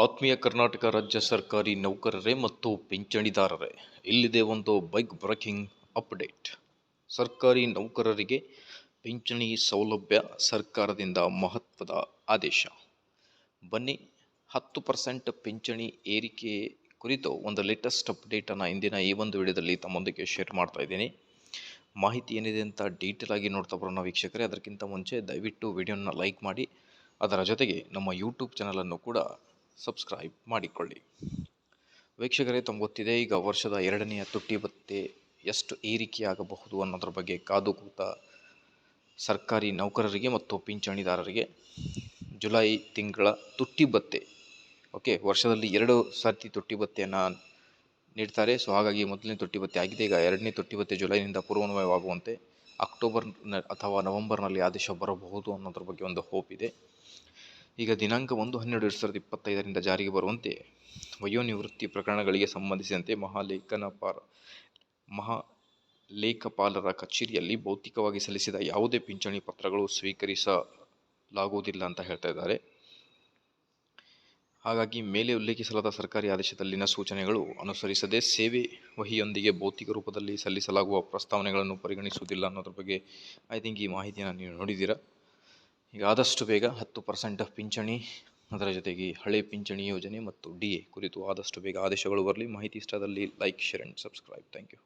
ಆತ್ಮೀಯ ಕರ್ನಾಟಕ ರಾಜ್ಯ ಸರ್ಕಾರಿ ನೌಕರರೇ ಮತ್ತು ಪಿಂಚಣಿದಾರರೇ, ಇಲ್ಲಿದೆ ಒಂದು ಬಿಗ್ ಬ್ರೇಕಿಂಗ್ ಅಪ್ಡೇಟ್. ಸರ್ಕಾರಿ ನೌಕರರಿಗೆ ಪಿಂಚಣಿ ಸೌಲಭ್ಯ ಸರ್ಕಾರದಿಂದ ಮಹತ್ವದ ಆದೇಶ. ಬನ್ನಿ, 10% ಪಿಂಚಣಿ ಏರಿಕೆ ಕುರಿತು ಒಂದು ಲೇಟೆಸ್ಟ್ ಅಪ್ಡೇಟನ್ನು ಇಂದಿನ ಈ ಒಂದು ವಿಡಿಯೋದಲ್ಲಿ ತಮ್ಮೊಂದಿಗೆ ಶೇರ್ ಮಾಡ್ತಾ ಇದ್ದೀನಿ. ಮಾಹಿತಿ ಏನಿದೆ ಅಂತ ಡೀಟೇಲ್ ಆಗಿ ನೋಡ್ತಾ ಬರೋಣ ವೀಕ್ಷಕರೇ. ಅದಕ್ಕಿಂತ ಮುಂಚೆ ದಯವಿಟ್ಟು ವಿಡಿಯೋನ ಲೈಕ್ ಮಾಡಿ, ಅದರ ಜೊತೆಗೆ ನಮ್ಮ ಯೂಟ್ಯೂಬ್ ಚಾನಲನ್ನು ಕೂಡ ಸಬ್ಸ್ಕ್ರೈಬ್ ಮಾಡಿಕೊಳ್ಳಿ. ವೀಕ್ಷಕರೇ, ತಮಗೆ ಗೊತ್ತಿದೆ, ಈಗ ವರ್ಷದ 2ನೇ ತುಟ್ಟಿ ಭತ್ಯೆ ಎಷ್ಟು ಏರಿಕೆಯಾಗಬಹುದು ಅನ್ನೋದ್ರ ಬಗ್ಗೆ ಕಾದು ಕೂತ ಸರ್ಕಾರಿ ನೌಕರರಿಗೆ ಮತ್ತು ಪಿಂಚಣಿದಾರರಿಗೆ ಜುಲೈ ತಿಂಗಳ ತುಟ್ಟಿ ಭತ್ಯೆ, ವರ್ಷದಲ್ಲಿ 2 ಸರ್ತಿ ತುಟ್ಟಿ ಭತ್ಯೆಯನ್ನು ನೀಡ್ತಾರೆ. ಸೊ ಹಾಗಾಗಿ ಮೊದಲನೇ ತುಟ್ಟಿ ಭತ್ಯೆ ಆಗಿದೆ. ಈಗ 2ನೇ ತುಟ್ಟಿ ಭತ್ಯೆ ಜುಲೈನಿಂದ ಪೂರ್ವಾನ್ವಯವಾಗುವಂತೆ ಅಕ್ಟೋಬರ್ ಅಥವಾ ನವೆಂಬರ್ನಲ್ಲಿ ಆದೇಶ ಬರಬಹುದು ಅನ್ನೋದ್ರ ಬಗ್ಗೆ ಒಂದು ಹೋಪ್ ಇದೆ. ಈಗ ದಿನಾಂಕ 1/12/2025 ಜಾರಿಗೆ ಬರುವಂತೆ ವಯೋನಿವೃತ್ತಿ ಪ್ರಕರಣಗಳಿಗೆ ಸಂಬಂಧಿಸಿದಂತೆ ಮಹಾಲೇಖಪಾಲರ ಕಚೇರಿಯಲ್ಲಿ ಭೌತಿಕವಾಗಿ ಸಲ್ಲಿಸಿದ ಯಾವುದೇ ಪಿಂಚಣಿ ಪತ್ರಗಳು ಸ್ವೀಕರಿಸಲಾಗುವುದಿಲ್ಲ ಅಂತ ಹೇಳ್ತಾ ಇದ್ದಾರೆ. ಹಾಗಾಗಿ ಮೇಲೆ ಉಲ್ಲೇಖಿಸಲಾದ ಸರ್ಕಾರಿ ಆದೇಶದಲ್ಲಿನ ಸೂಚನೆಗಳು ಅನುಸರಿಸದೆ ಸೇವೆ ವಹಿಯೊಂದಿಗೆ ಭೌತಿಕ ರೂಪದಲ್ಲಿ ಸಲ್ಲಿಸಲಾಗುವ ಪ್ರಸ್ತಾವನೆಗಳನ್ನು ಪರಿಗಣಿಸುವುದಿಲ್ಲ ಅನ್ನೋದ್ರ ಬಗ್ಗೆ ಐ ಥಿಂಕ್ ಈ ಮಾಹಿತಿಯನ್ನು ನೀವು ನೋಡಿದ್ದೀರಾ. ಈಗ ಆದಷ್ಟು ಬೇಗ 10% ಪಿಂಚಣಿ, ಅದರ ಜೊತೆಗೆ ಹಳೆ ಪಿಂಚಣಿ ಯೋಜನೆ ಮತ್ತು DA ಕುರಿತು ಆದಷ್ಟು ಬೇಗ ಆದೇಶಗಳು ಬರಲಿ. ಮಾಹಿತಿ ಇಷ್ಟದಲ್ಲಿ like, share and subscribe. Thank you.